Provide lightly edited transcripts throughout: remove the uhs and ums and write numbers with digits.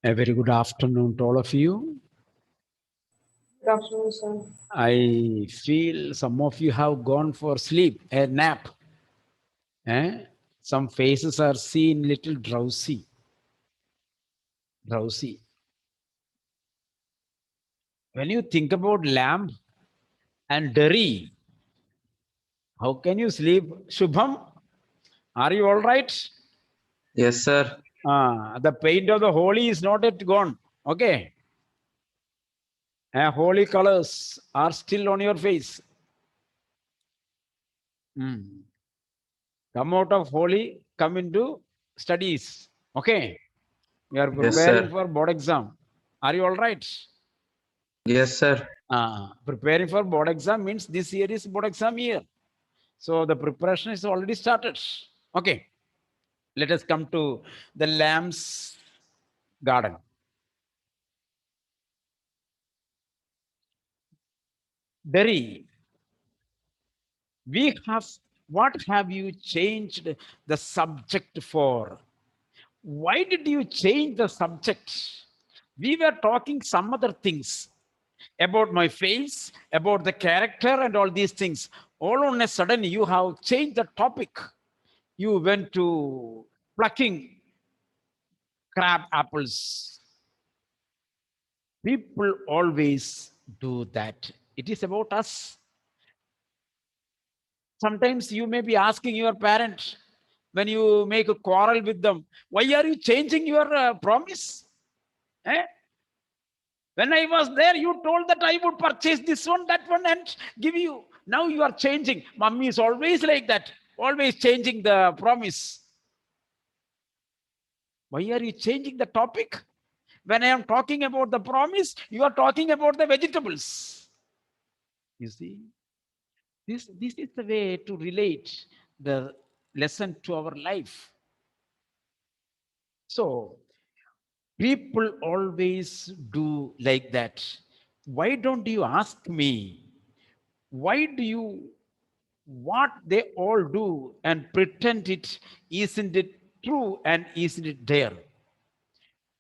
A very good afternoon to all of you. Good afternoon, sir. I feel some of you have gone for sleep, a nap. Eh? Some faces are seen little drowsy. Drowsy. When you think about lamb and dairy, how can you sleep? Shubham, are you all right? Yes, sir. The paint of the holy is not yet gone. Okay. Holy colors are still on your face. Hmm. Come out of holy, come into studies. Okay. We are Yes, preparing sir. for board exam. Are you all right? Yes, sir. Preparing for board exam means this year is board exam year. So the preparation is already started. Okay. Let us come to the lamb's garden. Derry, we have, what have you changed the subject for? Why did you change the subject? We were talking some other things about my face, about the character, and all these things. All on a sudden, you have changed the topic. You went to plucking crab apples. People always do that. It is about us. Sometimes you may be asking your parents when you make a quarrel with them, why are you changing your promise? Eh? When I was there, you told that I would purchase this one, that one, and give you. Now you are changing. Mummy is always like that, always changing the promise. Why are you changing the topic? When I am talking about the promise, you are talking about the vegetables. You see, this is the way to relate the lesson to our life. So, people always do like that. Why don't you ask me? Why do you what they all do and pretend it isn't it true and isn't it there?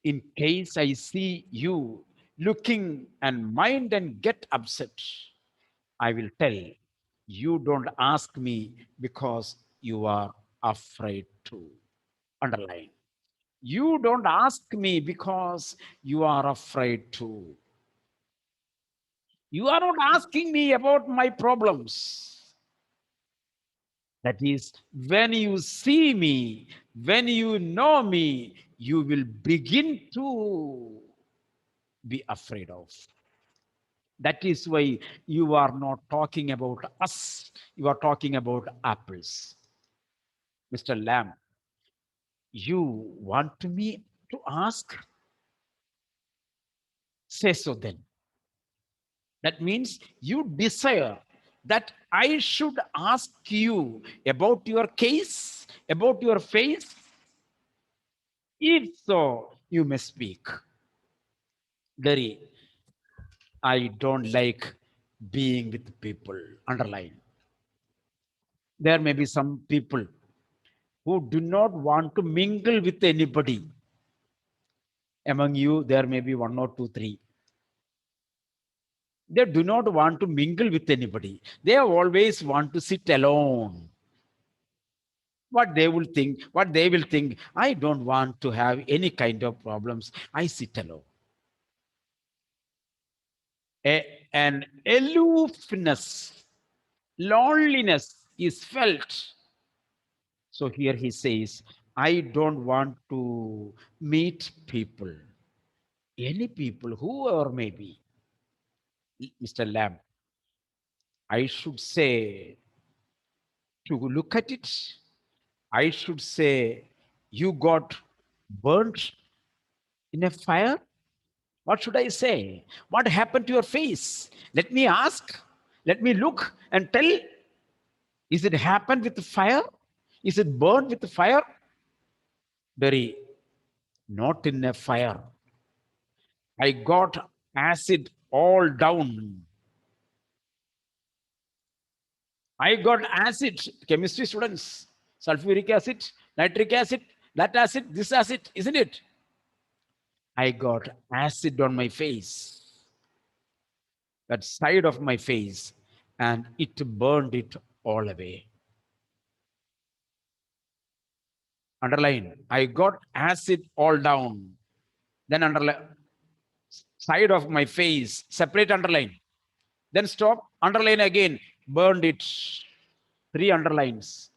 In case I see you looking and mind and get upset, I will tell you don't ask me because you are afraid to. Underline. You don't ask me because you are afraid to. You are not asking me about my problems. That is, when you see me, when you know me, you will begin to be afraid of. That is why you are not talking about us, you are talking about apples. Mr. Lamb, you want me to ask? Say so then. That means you desire that I should ask you about your case, about your face. If so, you may speak. Very, I don't like being with people. Underline. There may be some people who do not want to mingle with anybody. Among you, there may be one or two, three. They do not want to mingle with anybody. They always want to sit alone. What they will think, I don't want to have any kind of problems. I sit alone. An aloofness, loneliness is felt. So here he says, I don't want to meet people, any people, whoever may be. Mr. Lamb, I should say, to look at it, I should say, you got burnt in a fire. What should I say? What happened to your face? Let me ask. Let me look and tell. Is it happened with fire? Is it burned with fire? Very, not in a fire. I got acid all down. I got acid, chemistry students, sulfuric acid, nitric acid, that acid, this acid, isn't it? I got acid on my face, that side of my face, and it burned it all away. Underline, I got acid all down. Then underline, side of my face, separate underline. Then stop, underline again, burned it. Three underlines.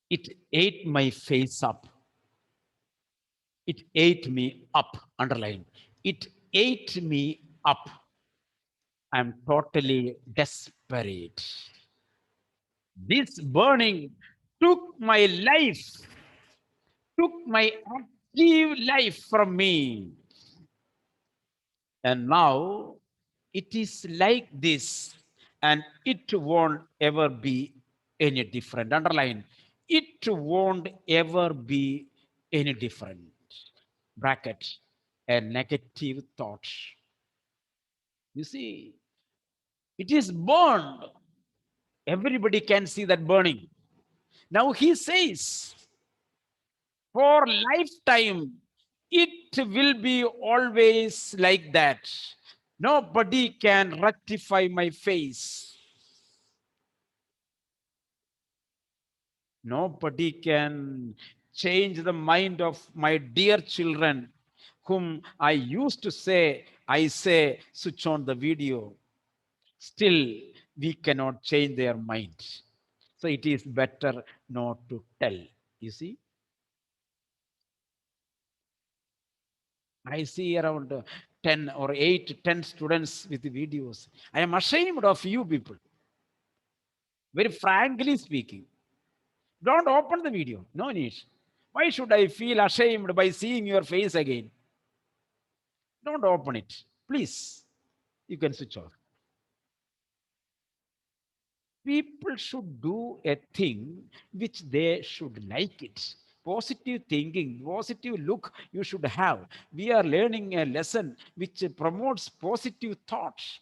It ate my face up. It ate me up. Underline. It ate me up. I'm totally desperate. This burning took my life, took my active life from me. And now it is like this, and it won't ever be any different. Underline, it won't ever be any different. Bracket, a negative thought. You see, it is burned. Everybody can see that burning. Now he says, for lifetime, it will be always like that. Nobody can rectify my face. Nobody can change the mind of my dear children, whom I used to say, I say, switch on the video. Still, we cannot change their mind. So it is better not to tell. You see, I see around 10 or 8, 10 students with videos. I am ashamed of you people. Very frankly speaking, don't open the video. No need. Why should I feel ashamed by seeing your face again? Don't open it. Please, you can switch off. People should do a thing which they should like it. Positive thinking, positive look you should have. We are learning a lesson which promotes positive thoughts.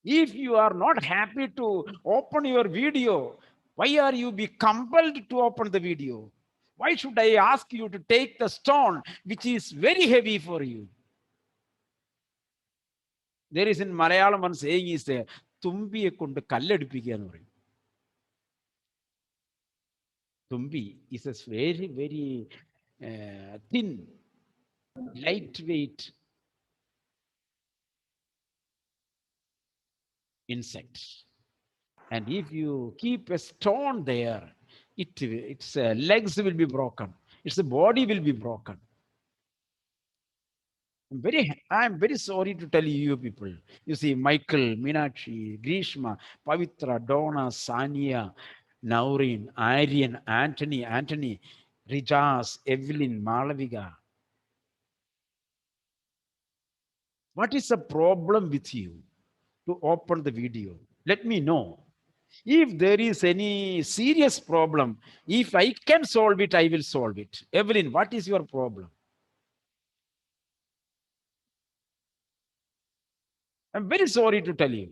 If you are not happy to open your video, why are you be compelled to open the video? Why should I ask you to take the stone which is very heavy for you? There is in Malayalam one saying is തുമ്പിയെ കൊണ്ട് കല്ലെടുപ്പിക്കുക എന്ന് പറയും. Tumbi is a very, very thin, lightweight insect. And if you keep a stone there, its legs will be broken, its body will be broken. I'm very sorry to tell you people. You see, Michael, Meenakshi, Grishma, Pavitra, Donna, Sania, Naurin, Aryan, Anthony, Rijas, Evelyn, Malaviga. What is the problem with you to open the video? Let me know. If there is any serious problem, if I can solve it, I will solve it. Evelyn, what is your problem? I'm very sorry to tell you.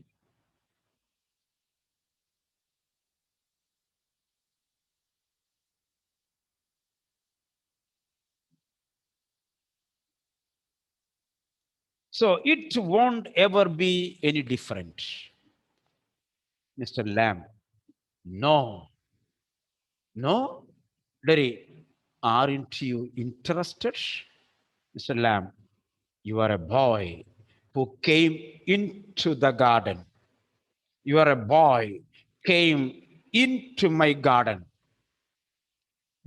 So it won't ever be any different. Mr. Lamb, no, no, Derry, aren't you interested? Mr. Lamb, you are a boy who came into the garden. You are a boy came into my garden.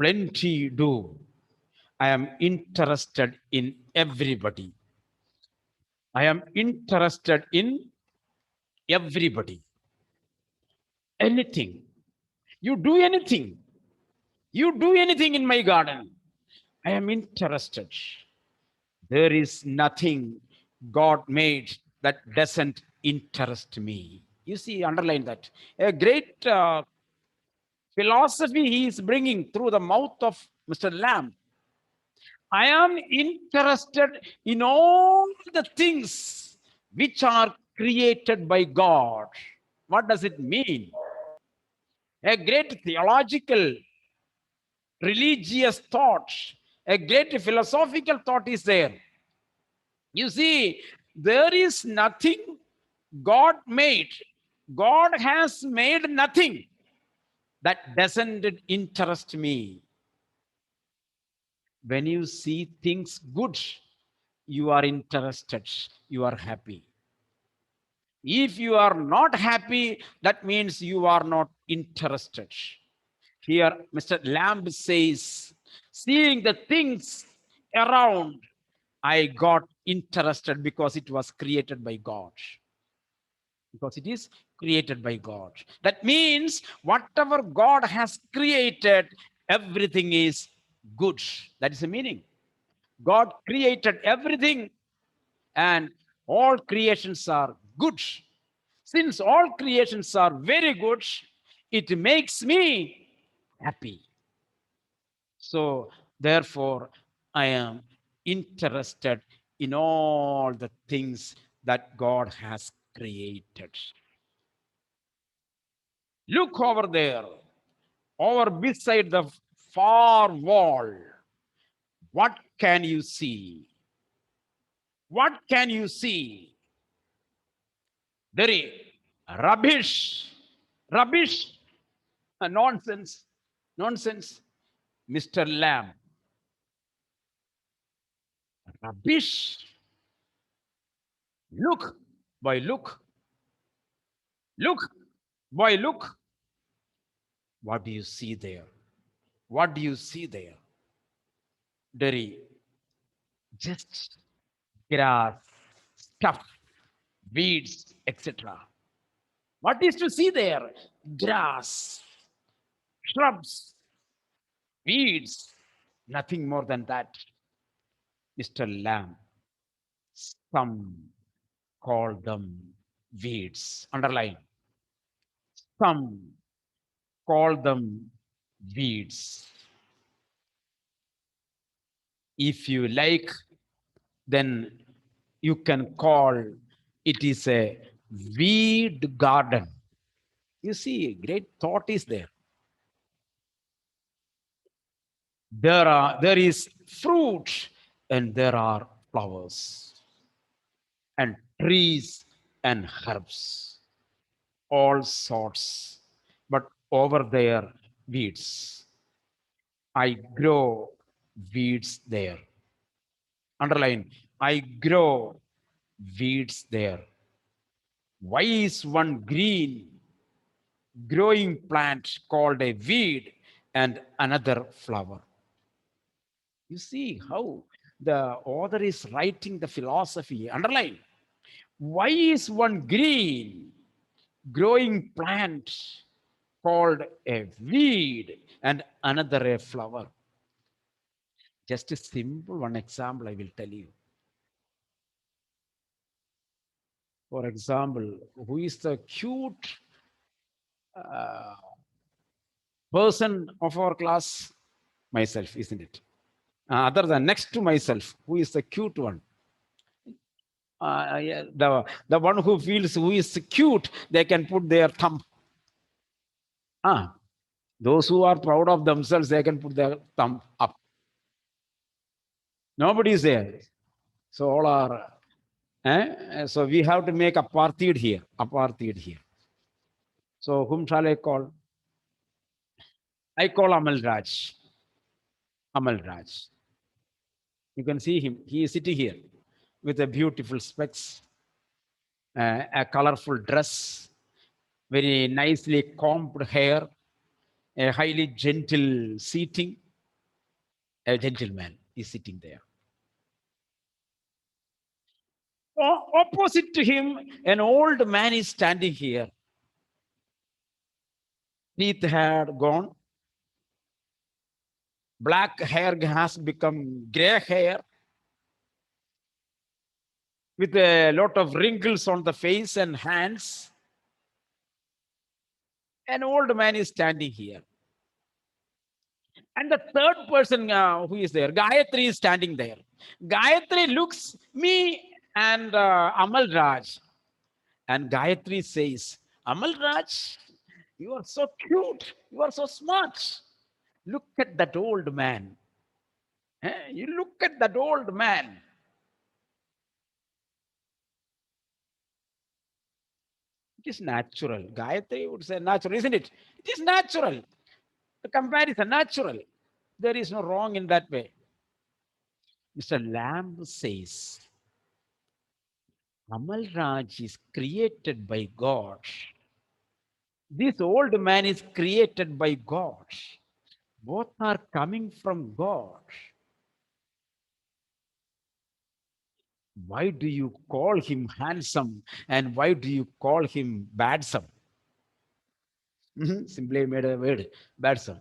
Plenty do. I am interested in everybody. I am interested in everybody. Anything. You do anything. You do anything in my garden. I am interested. There is nothing God made that doesn't interest me. You see, underline that. A great philosophy he is bringing through the mouth of Mr. Lamb. I am interested in all the things which are created by God. What does it mean? a great theological, religious thought, a great philosophical thought is there. You see, there is nothing God made. God has made nothing that doesn't interest me. When you see things good, you are interested, you are happy. If you are not happy, that means you are not interested. Here, Mr. Lamb says, seeing the things around, I got interested because it was created by God. Because it is created by God. That means whatever God has created, everything is good. That is the meaning. God created everything and all creations are good. Since all creations are very good, it makes me happy. So, therefore, I am interested in all the things that God has created. Look over there, over beside the far wall. What can you see? What can you see? There is rubbish, rubbish, nonsense, nonsense. Mr. Lamb, rubbish. Look, boy, look, look, boy, look. What do you see there? What do you see there? There is just grass, stuff, weeds, etc. What is to see there? Grass, shrubs, weeds, nothing more than that. Mr. Lamb, some call them weeds. Underline. Some call them weeds. If you like, then you can call it is a weed garden. You see, great thought is there. There is fruit and there are flowers and trees and herbs, all sorts. But over there, weeds. I grow weeds there. Underline, I grow weeds there. Why is one green growing plant called a weed and another flower? You see how the author is writing the philosophy. Underline, why is one green growing plant called a weed and another a flower? Just a simple one example I will tell you. For example, who is the cute person of our class? Myself, isn't it? Other than next to myself, who is the cute one? Yeah, the one who feels who is cute, they can put their thumb. Those who are proud of themselves, they can put their thumb up. Nobody is there. So all are. So we have to make apartheid here. Apartheid here. So whom shall I call? I call Amal Raj. Amal Raj. You can see him. He is sitting here with a beautiful specs, a colorful dress, very nicely combed hair, a highly gentle seating. A gentleman is sitting there. Opposite to him, an old man is standing here. Teeth had gone, black hair has become gray hair, with a lot of wrinkles on the face and hands. An old man is standing here. And the third person who is there, Gayatri is standing there. Gayatri looks me and Amal Raj. And Gayatri says, Amal Raj, You are so cute. You are so smart. Look at that old man. You look at that old man. It is natural. Gayatri would say natural, isn't it? It is natural. The comparison, natural. There is no wrong in that way. Mr. Lamb says, Amal Raj is created by God. This old man is created by God. Both are coming from God. Why do you call him handsome and why do you call him badsome? Simply made a word, badsome.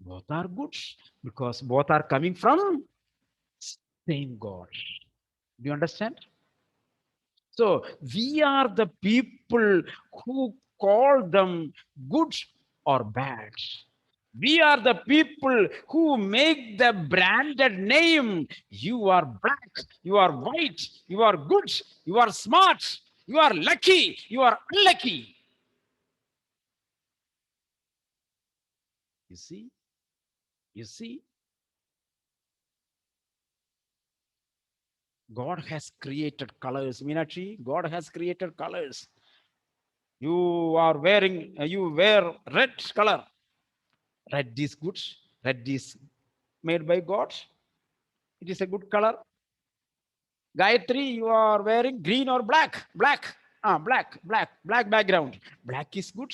Both are good because both are coming from same God. Do you understand? So we are the people who call them good or bad. We are the people who make the branded name. You are black, you are white, you are good, you are smart, you are lucky, you are unlucky. You see, you see, God has created colors. Meenakshi, God has created colors. You are wearing, you wear red color. Red is good. Red is made by God. It is a good color. Gayatri, you are wearing green or black? Black. Ah, black background. Black is good.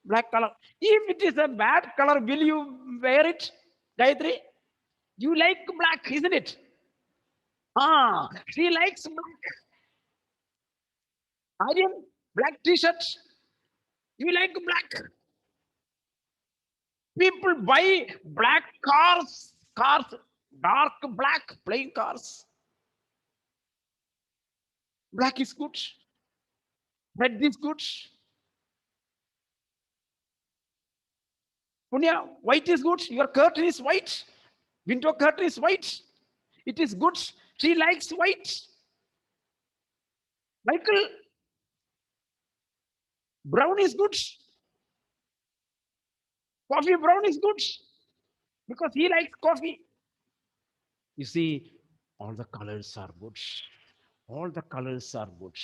Black color. If it is a bad color, will you wear it? Gayatri, you like black, isn't it? Ah, she likes black. Aryan, black t-shirt. You like black. People buy black cars, dark black, plain cars. Black is good. Red is good. Punya, white is good. Your curtain is white. Window curtain is white. It is good. She likes white. Michael, brown is good. Coffee brown is good because he likes coffee. You see, all the colors are good. All the colors are good.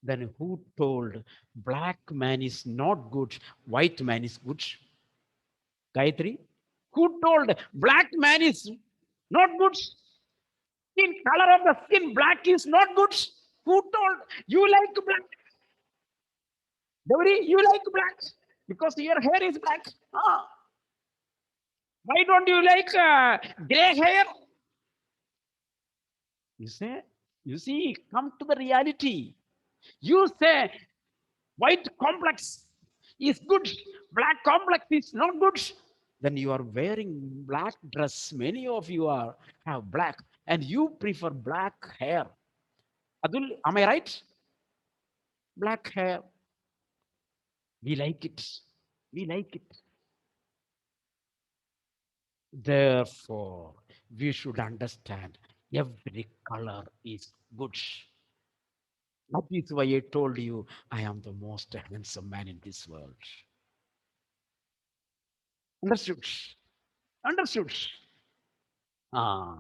Then who told black man is not good, white man is good? Gayatri? Who told black man is not good? Skin color of the skin black is not good. Who told you like black? Gauri, you like black because your hair is black. Ah, why don't you like gray hair? You say, you see, come to the reality. You say white complex is good, black complex is not good. Then you are wearing black dress. Many of you are have black, and you prefer black hair. Adul, am I right? Black hair. We like it. We like it. Therefore, we should understand every color is good. That is why I told you I am the most handsome man in this world. Understood? Understood? Ah,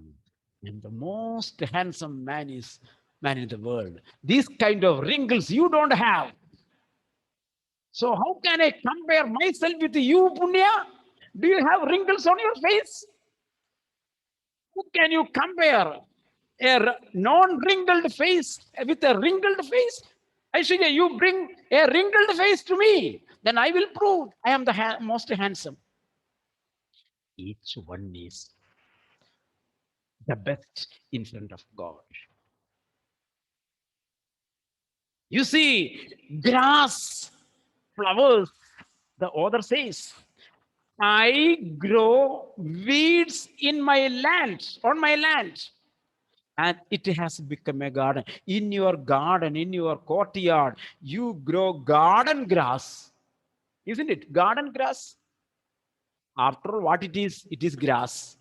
and the most handsome man in the world. These kind of wrinkles you don't have. So how can I compare myself with you, Punya? Do you have wrinkles on your face? How can you compare a non-wrinkled face with a wrinkled face? I say, you bring a wrinkled face to me, then I will prove I am the most handsome. Each one is the best in front of God. You see, grass, flowers, the author says, I grow weeds in my land, on my land. And it has become a garden. In your garden, in your courtyard, you grow garden grass. Isn't it? Garden grass. After what it is grass.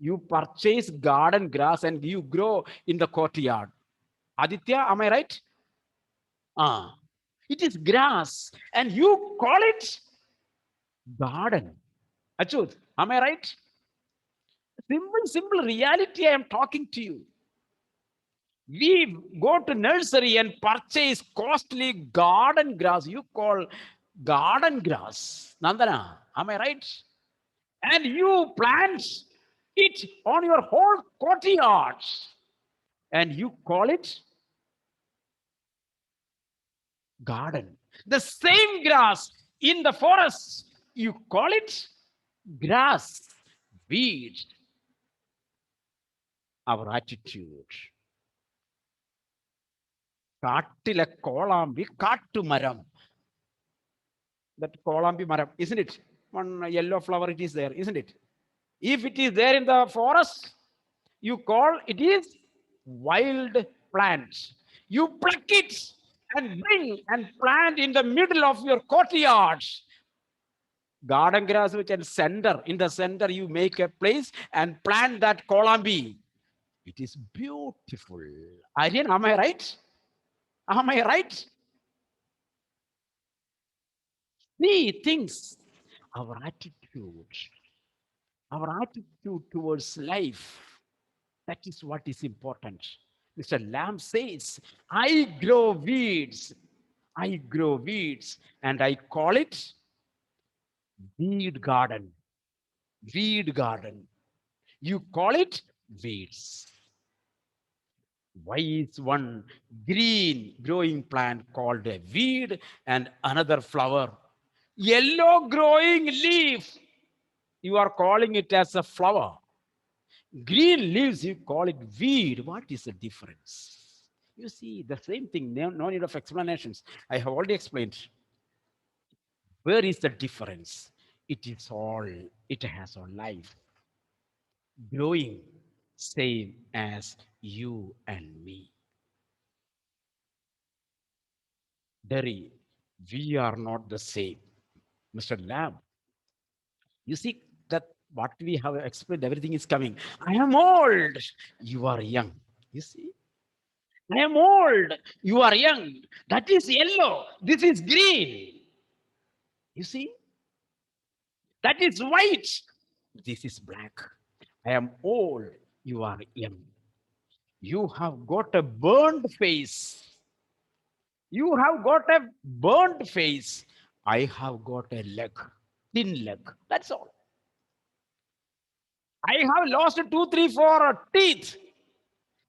You purchase garden grass and you grow in the courtyard. Aditya, am I right? Ah, it is grass, and you call it garden. Achut, am I right? Simple reality I am talking to you. We go to nursery and purchase costly garden grass. You call garden grass. Nandana, am I right? And you plant it on your whole courtyard. And you call it garden. The same grass in the forest, you call it grass, weed, our attitude. കാട്ടിലെ കോളാമ്പി കാട്ടുമരം. That kolambi maram, isn't it? One yellow flower, it is there, isn't it? If it is there in the forest, you call it is wild plant. You pluck it and bring and plant in the middle of your courtyard. Garden grass, which in center, in the center, you make a place and plant that kolambi. It is beautiful. Aryan, am I right? Am I right? See things, our attitude towards life. That is what is important. Mr. Lamb says, I grow weeds. I grow weeds, and I call it weed garden. Weed garden. You call it weeds. Why is one green growing plant called a weed and another flower? Yellow growing leaf, you are calling it as a flower. Green leaves, you call it weed. What is the difference? You see, the same thing, no need of explanations. I have already explained. Where is the difference? It is all, it has all life. Growing, same as you and me. Derry, we are not the same. Mr. Lamb, you see that what we have explained, everything is coming. I am old, you are young. You see? I am old, you are young. That is yellow, this is green. You see? That is white, this is black. I am old, you are young. You have got a burned face. You have got a burnt face. I have got a leg, thin leg. That's all. I have lost 2, 3, 4 teeth.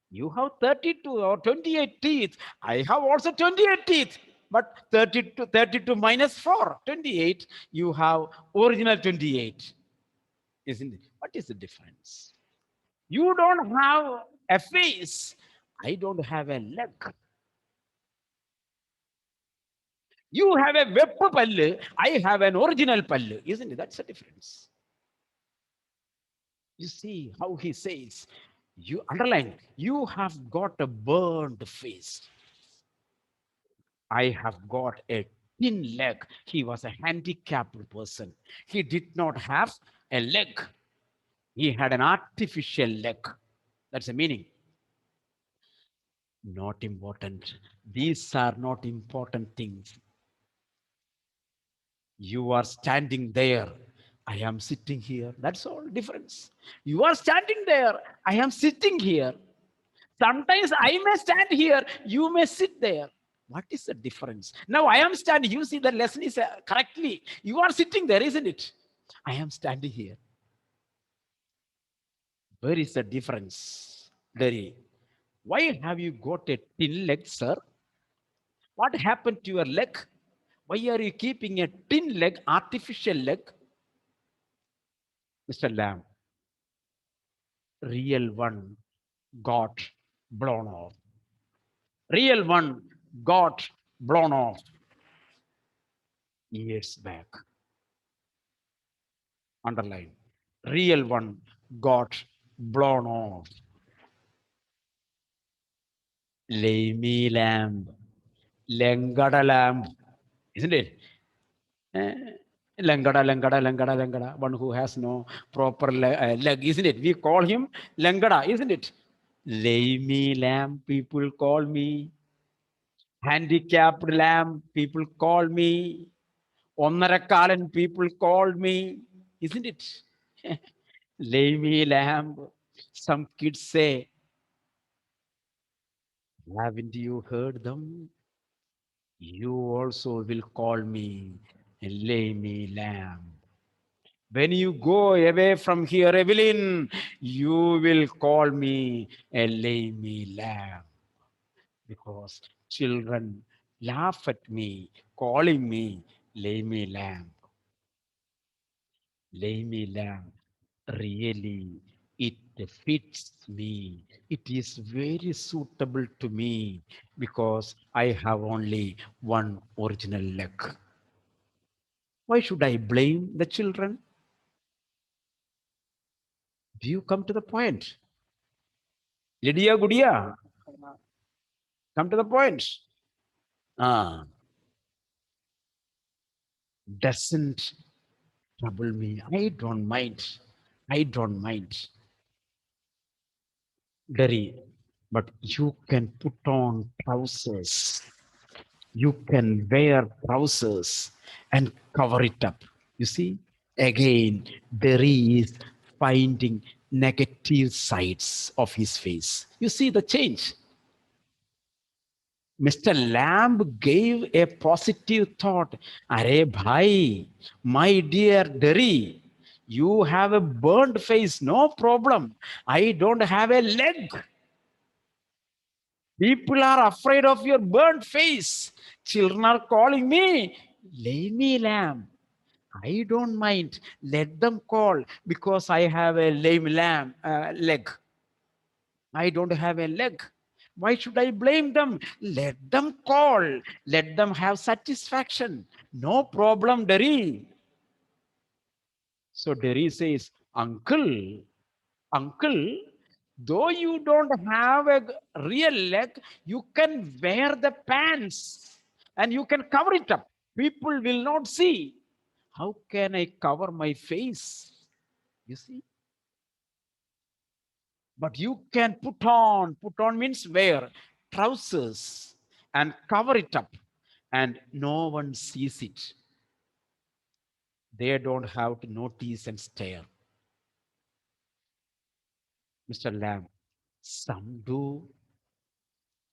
You have 32 or 28 teeth. I have also 28 teeth. But 32 minus 4, 28. You have original 28. Isn't it? What is the difference? You don't have a face. I don't have a leg. You have a web pallu. I have an original pallu. Isn't it? That's the difference. You see how he says, you underline, you have got a burned face. I have got a thin leg. He was a handicapped person. He did not have a leg. He had an artificial leg. That's the meaning. Not important. These are not important things. You are standing there. I am sitting here. That's all difference. You are standing there. I am sitting here. Sometimes I may stand here. You may sit there. What is the difference? Now I am standing. You see the lesson is correctly. You are sitting there, isn't it? I am standing here. Where is the difference? Very. Why have you got a thin leg, sir? What happened to your leg? Why are you keeping a thin leg, artificial leg? Mr. Lamb, real one got blown off. Real one got blown off years back. Underline. Real one got blown off. Lamy lamb. Langada lamb. Isn't it? Eh, Langada. One who has no proper leg, isn't it? We call him Langada, isn't it? Lamy lamb, people call me. Handicapped lamb, people call me. Onnarakalan, people called me. Isn't it? Lamy lamb. Some kids say, haven't you heard them? You also will call me a lamy lamb. When you go away from here, Evelyn, you will call me a lamy lamb because children laugh at me, calling me lamy lamb, lamy lamb. Really, it fits me. It is very suitable to me because I have only one original leg. Why should I blame the children? Do you come to the point? Lydia Gudia, come to the point. Ah, doesn't trouble me. I don't mind. I don't mind. Very. But you can put on trousers. You can wear trousers and cover it up. You see, again, Derry is finding negative sides of his face. You see the change. Mr. Lamb gave a positive thought. Arey bhai, my dear Derry, you have a burned face, no problem. I don't have a leg. People are afraid of your burnt face. Children are calling me lamy lamb. I don't mind. Let them call because I have a lame lamb leg. I don't have a leg. Why should I blame them? Let them call. Let them have satisfaction. No problem, Derry. So Derry says, Uncle, Uncle, though you don't have a real leg, you can wear the pants and you can cover it up. People will not see. How can I cover my face? You see? But you can put on means wear trousers and cover it up, and no one sees it. They don't have to notice and stare. Mr. Lamb, some do,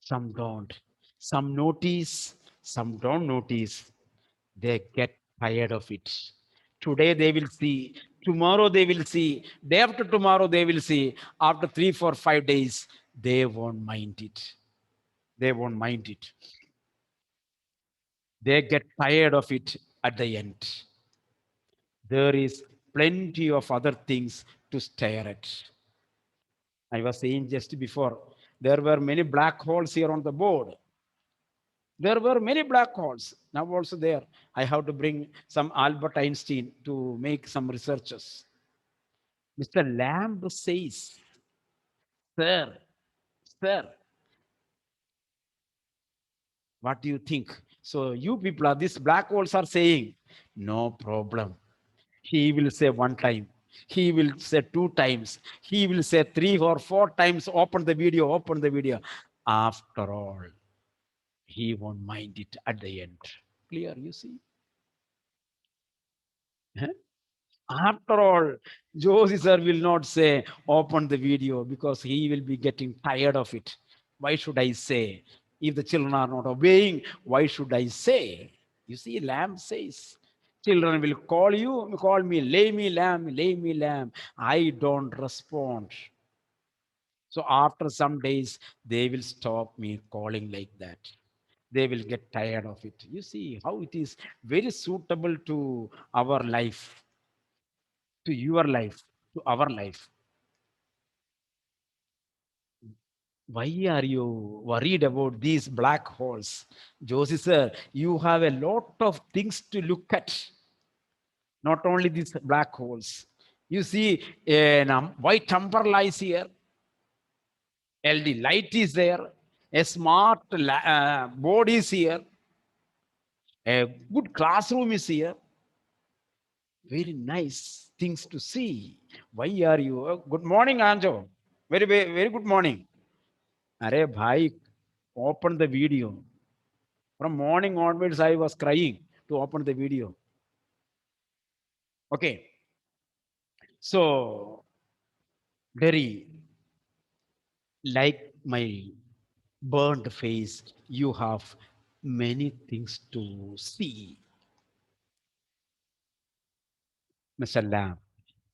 some don't. Some notice, some don't notice. They get tired of it. Today they will see, tomorrow they will see, day after tomorrow they will see. After 3, 4, 5 days, they won't mind it. They won't mind it. They get tired of it at the end. There is plenty of other things to stare at. I was saying just before, there were many black holes here on the board. There were many black holes. Now also there. I have to bring some Albert Einstein to make some researches. Mr. Lamb says, Sir, sir, what do you think? So you people are these black holes are saying, no problem. He will say one time. He will say 2 times. He will say 3 or 4 times. Open the video, open the video. After all, he won't mind it at the end. Clear, you see? Huh? After all, Josie sir will not say, open the video because he will be getting tired of it. Why should I say? If the children are not obeying, why should I say? You see, Lamb says, children will call me, lay me lamb. I don't respond. So after some days, they will stop me calling like that. They will get tired of it. You see how it is very suitable to our life, to your life, to our life. Why are you worried about these black holes? Josie sir, you have a lot of things to look at, not only these black holes. You see, a white umbrella is here, LED light is there, a smart board is here, a good classroom is here. Very nice things to see. Why are you? Good morning, Anjo. Very, very, very good morning. Arey bhai, open the video. From morning onwards, I was crying to open the video. Okay. So, very like my burned face, you have many things to see, Mr. Lamb,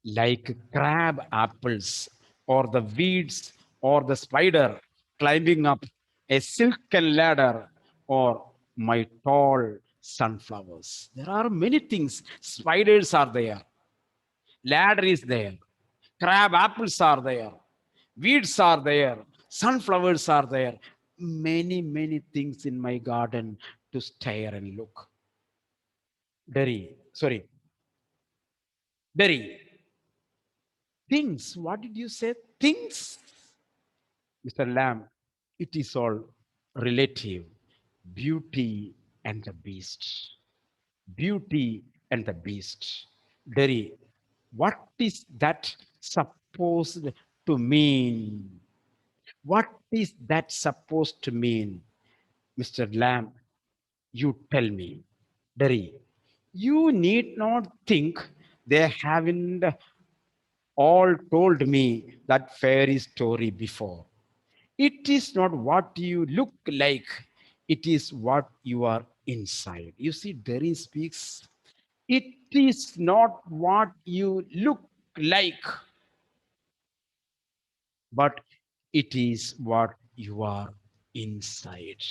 like crab apples or the weeds or the spider climbing up a silken ladder or my tall sunflowers. There are many things. Spiders are there, ladder is there, crab apples are there, weeds are there, sunflowers are there. Many, many things in my garden to stare and look. Derry, sorry, Derry. Things. What did you say? Things, Mr. Lamb. It is all relative. Beauty and the beast. Beauty and the beast. Derry, what is that supposed to mean? What is that supposed to mean, Mr. Lamb? You tell me. Derry, you need not think they haven't all told me that fairy story before. It is not what you look like, it is what you are inside. You see, Derry speaks, it is not what you look like, but it is what you are inside.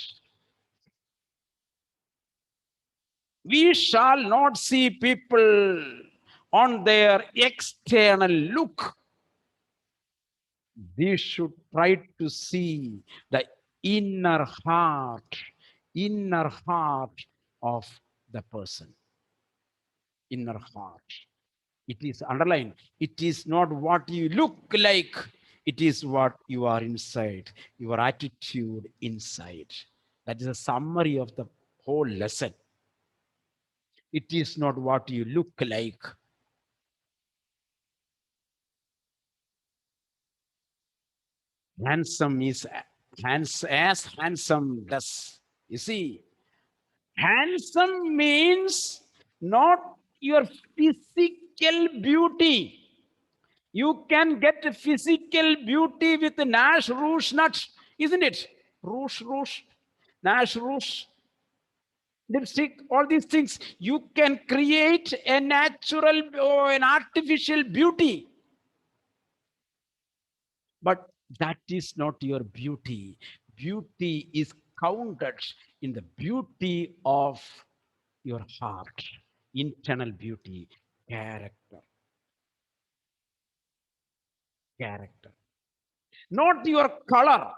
We shall not see people on their external look. We should try to see the inner heart of the person. Inner heart. It is underlined. It is not what you look like, it is what you are inside, your attitude inside. That is a summary of the whole lesson. It is not what you look like. Handsome is as handsome does. You see, handsome means not your physical beauty. You can get physical beauty with Nash Rouge nuts, isn't it? Rouge, Nash Rouge, lipstick, all these things. You can create a natural or an artificial beauty, but that is not your beauty. Beauty is counted in the beauty of your heart, internal beauty, character, character. Not your color,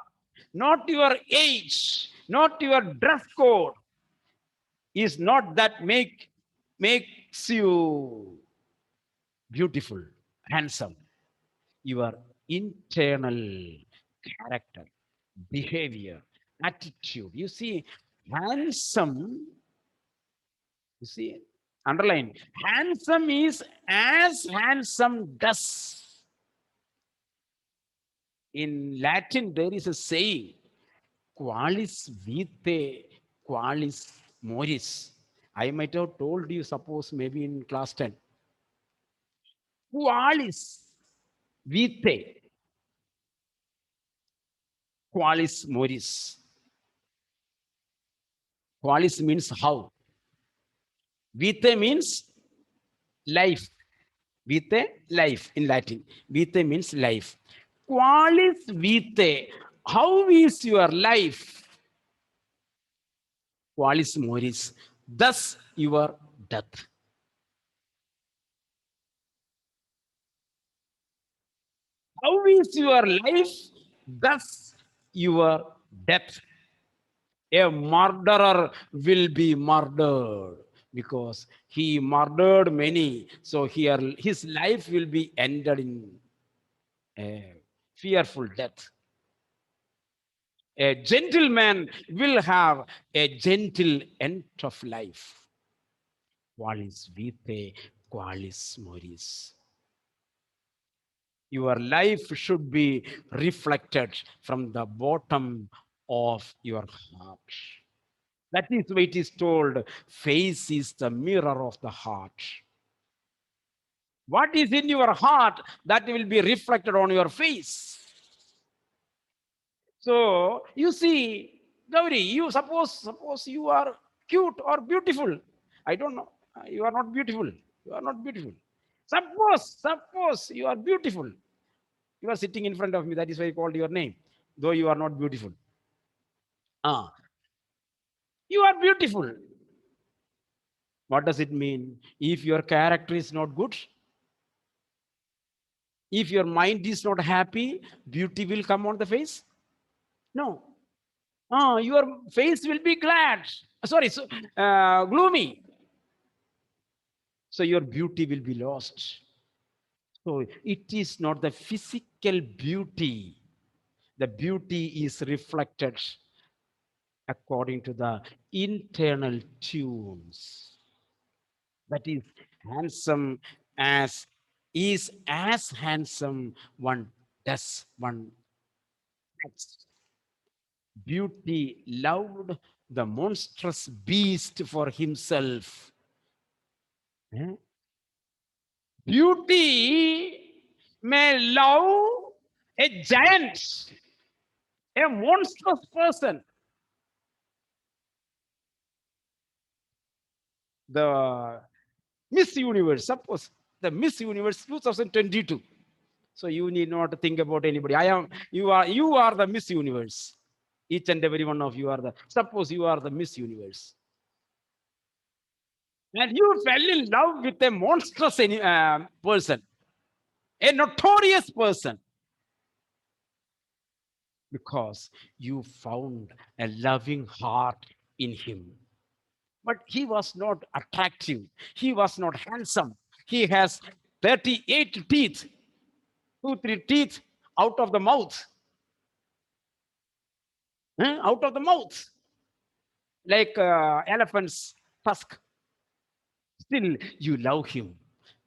not your age, not your dress code is not that makes you beautiful, handsome. Your internal character, behavior, attitude. You see, handsome, you see, underline, handsome is as handsome does. In Latin, there is a saying, qualis vitae, qualis moris. I might have told you, suppose maybe in class 10. Qualis vitae, qualis moris. Qualis means how. Vitae means life. Vitae, life in Latin. Vitae means life. Qualis vitae. How is your life? Qualis moris. Thus your death. How is your life? Thus your death. A murderer will be murdered because he murdered many. So here his life will be ended in a fearful death. A gentleman will have a gentle end of life. Qualis vitae, qualis moris. Your life should be reflected from the bottom of your heart. That is why it is told, face is the mirror of the heart. What is in your heart, that will be reflected on your face. So you see, Gauri, you suppose you are cute or beautiful. I don't know. You are not beautiful. You are not beautiful. Suppose you are beautiful. You are sitting in front of me. That is why I called your name, though you are not beautiful. Ah, you are beautiful. What does it mean? If your character is not good, if your mind is not happy, beauty will come on the face? No. Ah, your face will be glad. Sorry, so, gloomy. So your beauty will be lost. So it is not the physical beauty. The beauty is reflected according to the internal tunes. That is handsome as is as handsome one does one acts. Beauty loved the monstrous beast for himself. Eh? Beauty may love a giant, a monstrous person. The Miss Universe, suppose the Miss Universe 2022. So you need not think about anybody. You are the Miss Universe. Each and every one of you are the, suppose you are the Miss Universe. And you fell in love with a monstrous person, a notorious person, because you found a loving heart in him. But he was not attractive. He was not handsome. He has 38 teeth, two, three teeth out of the mouth. Out of the mouth, like elephant's tusk. Still, you love him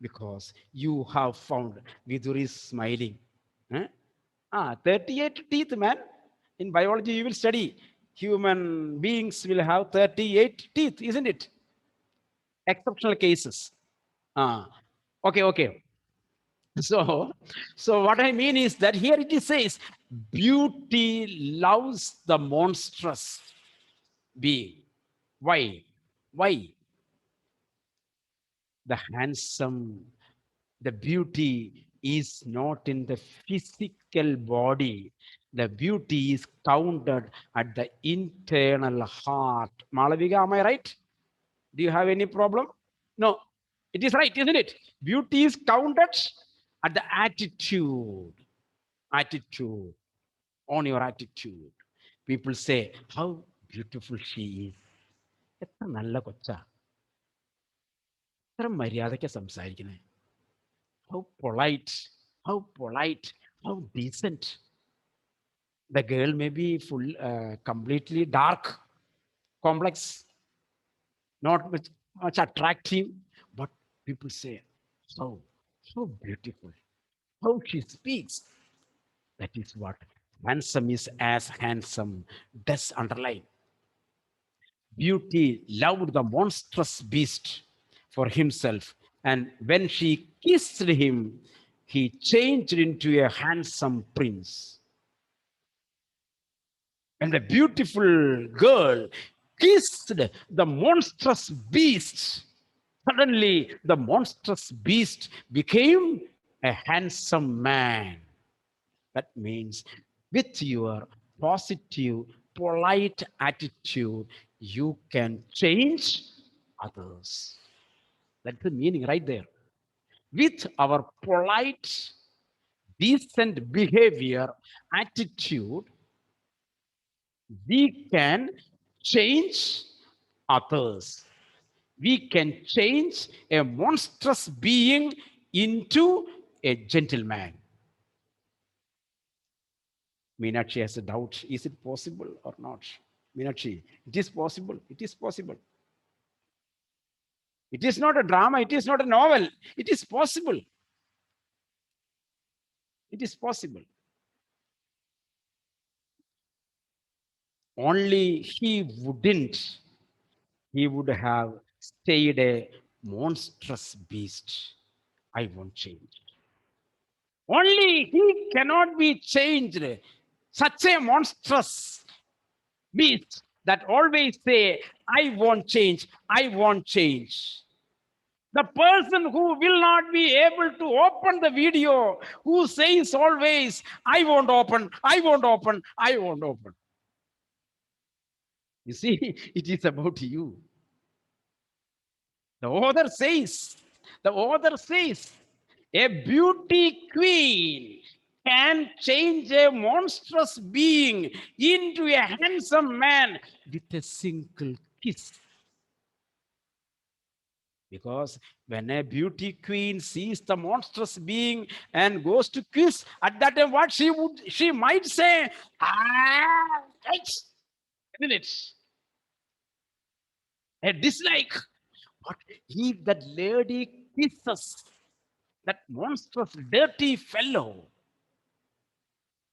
because you have found Vidur is smiling. 38 teeth, man. In biology, you will study human beings will have 38 teeth, isn't it? Exceptional cases. Ah, okay. So, so what I mean is that here it says, beauty loves the monstrous being. Why? Why? The handsome, the beauty is not in the physical body. The beauty is counted at the internal heart. Malavika, am I right? Do you have any problem? No, it is right, isn't it? Beauty is counted at the attitude. Attitude, on your attitude. People say, how beautiful she is. എത്ര നല്ല കൊച്ചാ, എത്ര മര്യാദയ്ക്ക് സംസാരിക്കണേ. How polite, how polite, how decent. The girl may be completely dark, complex, not much attractive, but people say, how, so beautiful, how she speaks. That is what handsome is as handsome does underline. Beauty loved the monstrous beast for himself, and when she kissed him, he changed into a handsome prince. And the beautiful girl kissed the monstrous beast. Suddenly, the monstrous beast became a handsome man. That means with your positive, polite attitude, you can change others. That's the meaning right there. With our polite, decent behavior, attitude, we can change others. We can change a monstrous being into a gentleman. Meenakshi has a doubt. Is it possible or not? Meenakshi, it is possible. It is possible. It is not a drama. It is not a novel. It is possible. It is possible. Only he wouldn't. he would have stayed a monstrous beast. I won't change. Only he cannot be changed. Such a monstrous beast that always say, I won't change, I won't change. The person who will not be able to open the video, who says always, I won't open, I won't open, I won't open. You see, it is about you. The author says, a beauty queen can change a monstrous being into a handsome man with a single kiss. Because when a beauty queen sees the monstrous being and goes to kiss, at that time, what she might say, ah, isn't it? A dislike. But if that lady kisses that monstrous dirty fellow,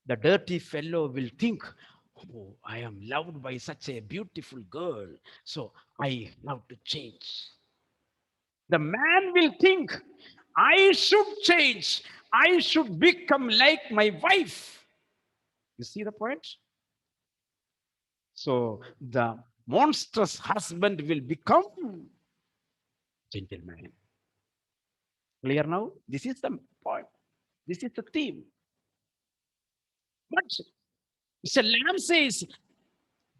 the dirty fellow will think, oh, I am loved by such a beautiful girl, so I have to change. The man will think, I should change. I should become like my wife. You see the point? So the monstrous husband will become gentleman. Clear now? This is the point. This is the theme. But Mr. Lamb says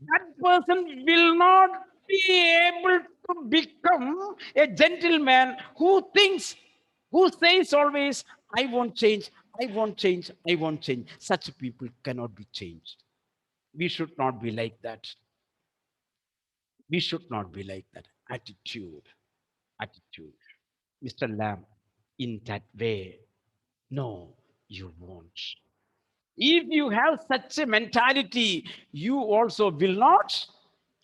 that person will not be able to become a gentleman who thinks, who says always, I won't change, I won't change, I won't change. Such people cannot be changed. We should not be like that. We should not be like that. Attitude. Attitude. Mr. Lamb, in that way, no, you won't. If you have such a mentality, you also will not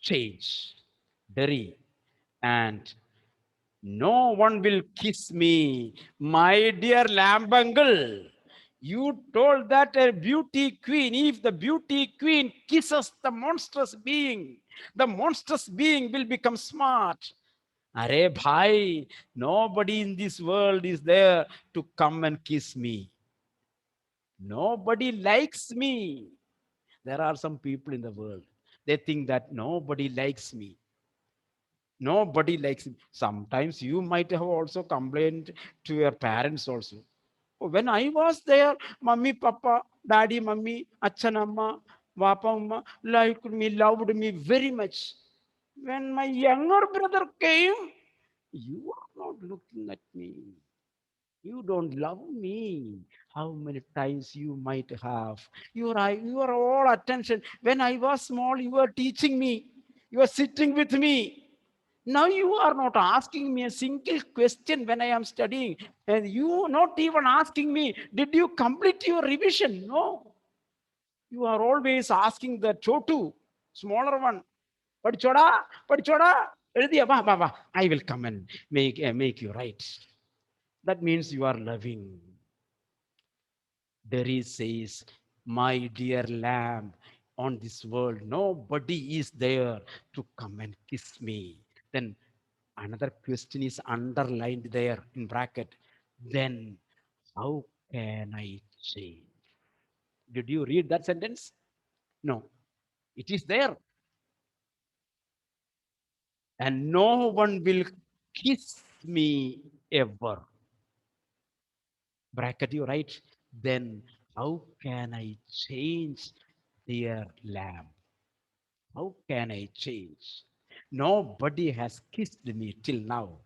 change. Derry, and no one will kiss me, my dear Lambangle. You told that a beauty queen, if the beauty queen kisses the monstrous being will become smart. Arey bhai, nobody in this world is there to come and kiss me. Nobody likes me. There are some people in the world. They think that nobody likes me. Nobody likes me. Sometimes you might have also complained to your parents also. "Oh, when I was there, mummy, papa, daddy, mummy, achan, amma, papa, amma liked me, loved me very much. When my younger brother came, you are not looking at me. You don't love me. How many times you might have? You are all attention. When I was small, you were teaching me. You were sitting with me. Now you are not asking me a single question when I am studying. And you not even asking me, did you complete your revision? No. You are always asking the chotu, smaller one. Padichoda, padichoda. I will come and make you right. That means you are loving. There says, my dear lamb, on this world, nobody is there to come and kiss me. Then another question is underlined there in bracket. Then how can I change? Did you read that sentence? No, it is there. And no one will kiss me ever. Bracket, you right? Then how can I change, dear lamb? How can I change? Nobody has kissed me till now.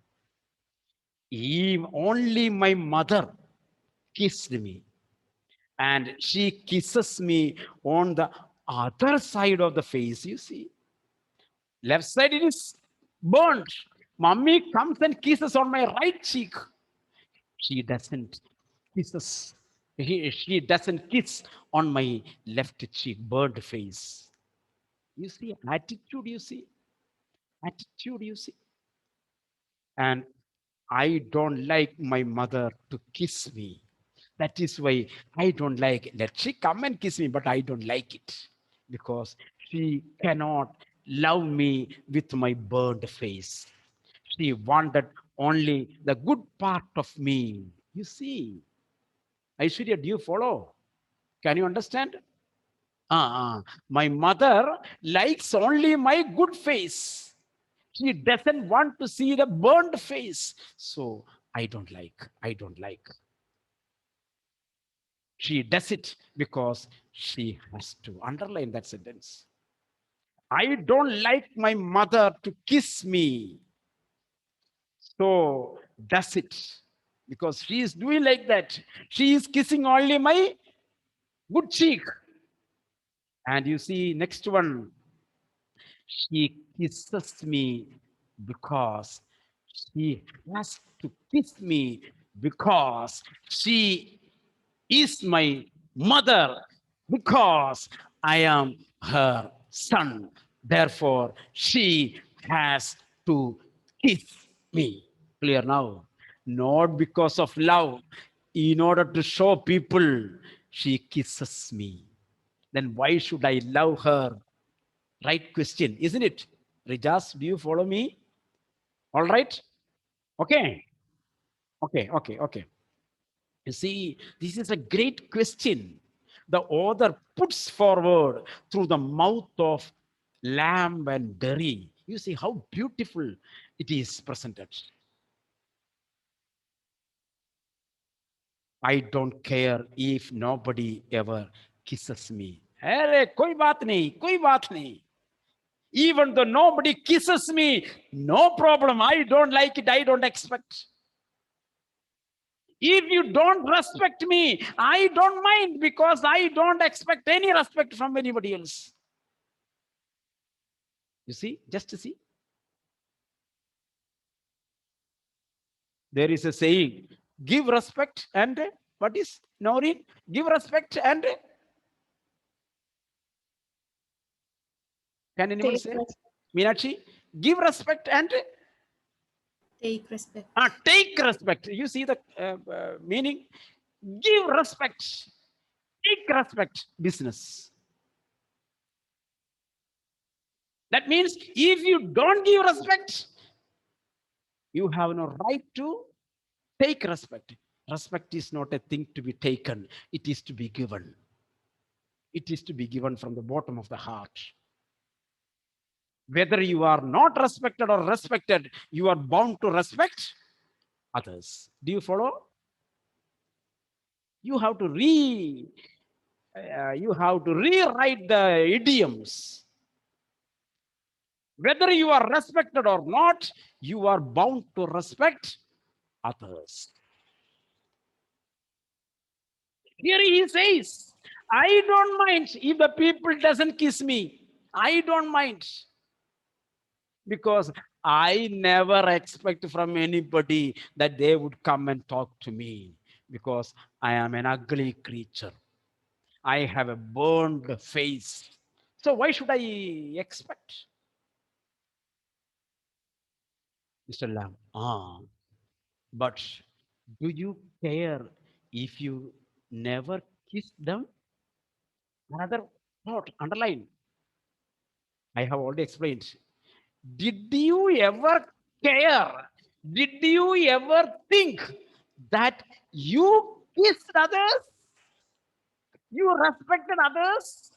Even only my mother kissed me. And she kisses me on the other side of the face. You see, left side it is burnt. Mummy comes and kisses on my right cheek. She doesn't kisses. She doesn't kiss on my left cheek, burnt face. You see, attitude, you see, attitude, you see. And I don't like my mother to kiss me. That is why I don't like it. Let she come and kiss me, but I don't like it because she cannot love me with my burned face. She wanted only the good part of me. You see, Aishwarya, do you follow? Can you understand? My mother likes only my good face. She doesn't want to see the burned face. So I don't like. I don't like. She does it because she has to. Underline that sentence. I don't like my mother to kiss me. So does it. Because she is doing like that. She is kissing only my good cheek. And you see, next one, she kisses me because she has to kiss me because she is my mother, because I am her son. Therefore, she has to kiss me. Clear now? Not because of love. In order to show people, she kisses me. Then why should I love her? Right question, isn't it? Rijas, do you follow me? All right? Okay. Okay. You see, this is a great question. The author puts forward through the mouth of lamb and dairy. You see how beautiful it is presented. I don't care if nobody ever kisses me. Arey, koi baat nahi, koi baat nahi. Even though nobody kisses me, no problem. I don't like it. I don't expect. If you don't respect me, I don't mind because I don't expect any respect from anybody else. You see, just to see. There is a saying, give respect and what is Noreen? Give respect and can anyone Take say? respect. Meenakshi, give respect and Take respect. take respect. You see the meaning? Give respect, take respect, business. That means if you don't give respect, you have no right to take respect. Respect is not a thing to be taken, it is to be given. It is to be given from the bottom of the heart. Whether you are not respected or respected, you are bound to respect others. Do you follow? You have to you have to rewrite the idioms. Whether you are respected or not, you are bound to respect others. Here he says, I don't mind if the people doesn't kiss me. I don't mind because I never expect from anybody that they would come and talk to me because I am an ugly creature. I have a burned face. So why should I expect? Mr. Lam, but do you care if you never kiss them? Another thought, underline. I have already explained. Did you ever care? Did you ever think that you kissed others? You respected others?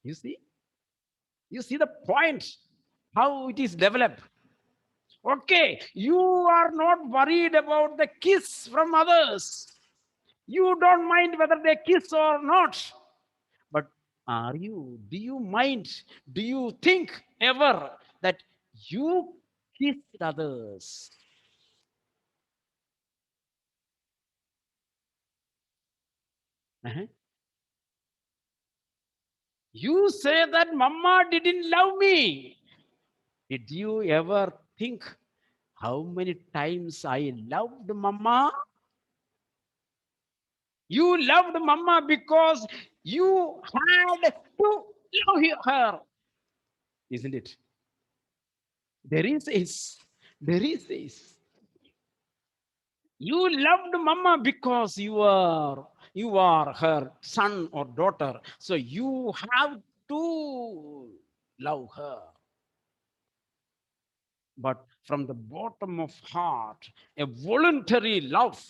You see? You see the point, how it is developed. Okay, you are not worried about the kiss from others. You don't mind whether they kiss or not. But do you mind, do you think ever that you kissed others? Uh-huh. You say that mama didn't love me. Did you ever think how many times I loved mama? You loved mama because you had to love her, isn't it? There is this. There is this. You loved mama because you are her son or daughter. So you have to love her. But from the bottom of heart, a voluntary love,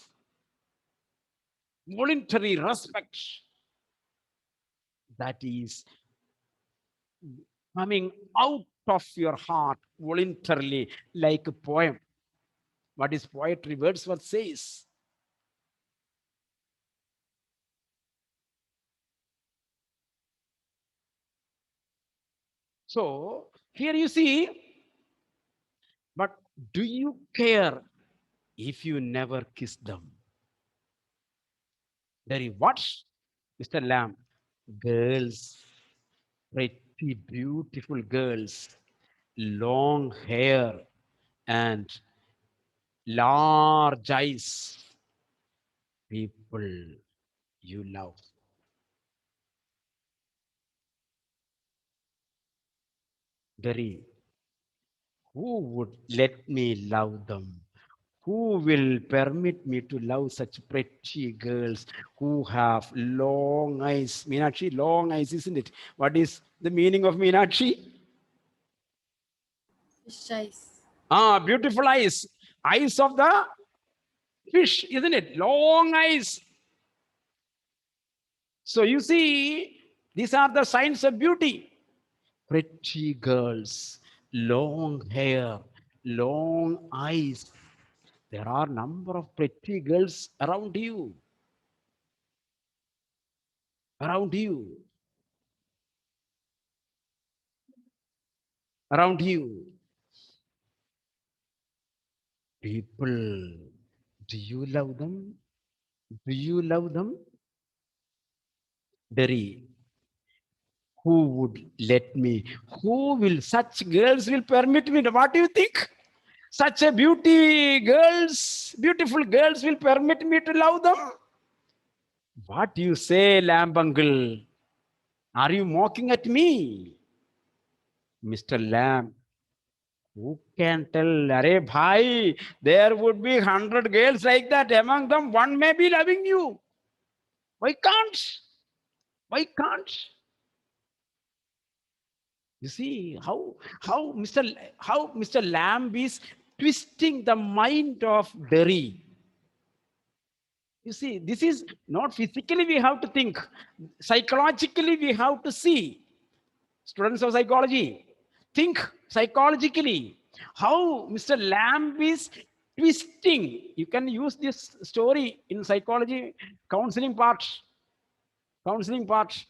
voluntary respect, that is coming out of your heart voluntarily, like a poem. What is poetry? Wordsworth says. So here you see, but do you care if you never kiss them? There is what? Mr. Lamb, girls, pretty beautiful girls, long hair and large eyes, people you love. Very, who would let me love them? Who will permit me to love such pretty girls who have long eyes? Meenakshi, long eyes, isn't it? What is the meaning of Meenakshi? Fish eyes. Ah, beautiful eyes. Eyes of the fish, isn't it? Long eyes. So you see, these are the signs of beauty. Pretty girls, long hair, long eyes. There are number of pretty girls around you. Around you. Around you. People, do you love them? Do you love them? Derry, who would let me? Who will, such girls will permit me? What do you think? Such a beautiful girls will permit me to love them? What do you say, Lamb Uncle? Are you mocking at me? Mr. Lamb, who can tell? Arey bhai, there would be 100 girls like that. Among them, one may be loving you. Why can't? Why can't? You see how Mr. Lamb is twisting the mind of Derry. You see, this is not physically we have to think, psychologically we have to see. Students of psychology, think psychologically how Mr. Lamb is twisting. You can use this story in psychology counseling part. Counseling part.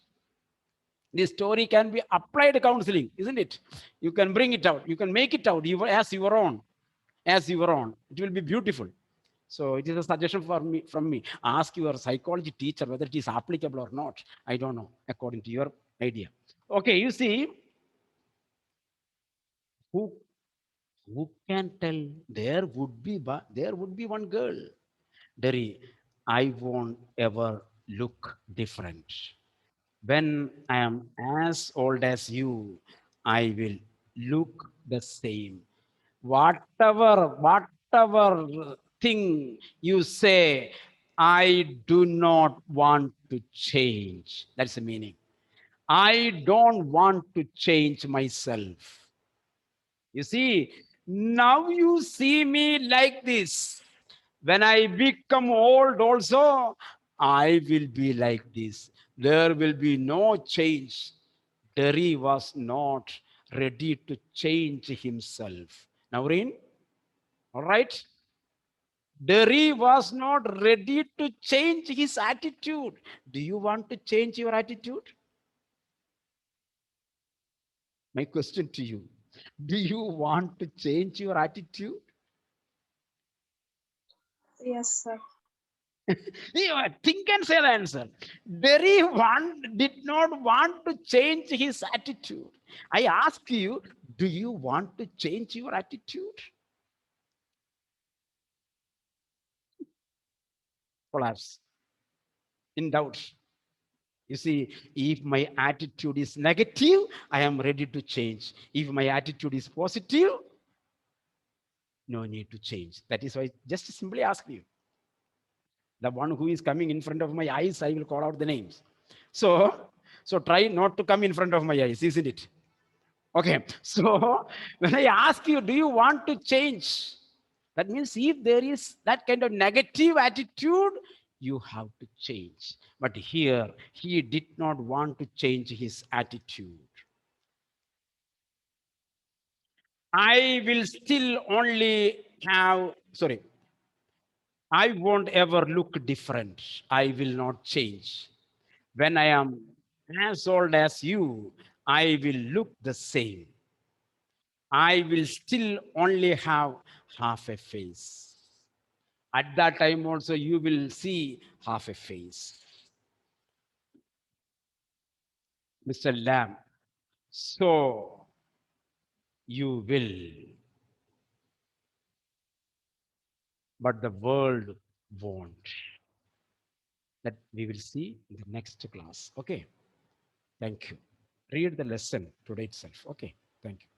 This story can be applied counseling, isn't it? You can bring it out. You can make it out as your own. As your own. It will be beautiful. So it is a suggestion for me from me. Ask your psychology teacher whether it is applicable or not. I don't know, according to your idea. Okay, you see, who who can tell? There would be one girl. Derry, I won't ever look different. When I am as old as you, I will look the same. Whatever thing you say, I do not want to change. That's the meaning. I don't want to change myself. You see, now you see me like this. When I become old, also, I will be like this. There will be no change. Derry was not ready to change himself. Naureen, all right? Derry was not ready to change his attitude. Do you want to change your attitude? My question to you. Do you want to change your attitude? Yes, sir. Think and say the answer. Derry did not want to change his attitude. I ask you, do you want to change your attitude? Collapse. In doubt. You see, if my attitude is negative, I am ready to change. If my attitude is positive, no need to change. That is why I just simply ask you. The one who is coming in front of my eyes, I will call out the names. So try not to come in front of my eyes, isn't it? Okay, so when I ask you, do you want to change? That means if there is that kind of negative attitude, you have to change. But here, he did not want to change his attitude. I will still only have, sorry, I won't ever look different. I will not change. When I am as old as you, I will look the same. I will still only have half a face. At that time also, you will see half a face. Mr. Lamb, so you will, but the world won't. That we will see in the next class. Okay. Thank you. Read the lesson today itself. Okay. Thank you.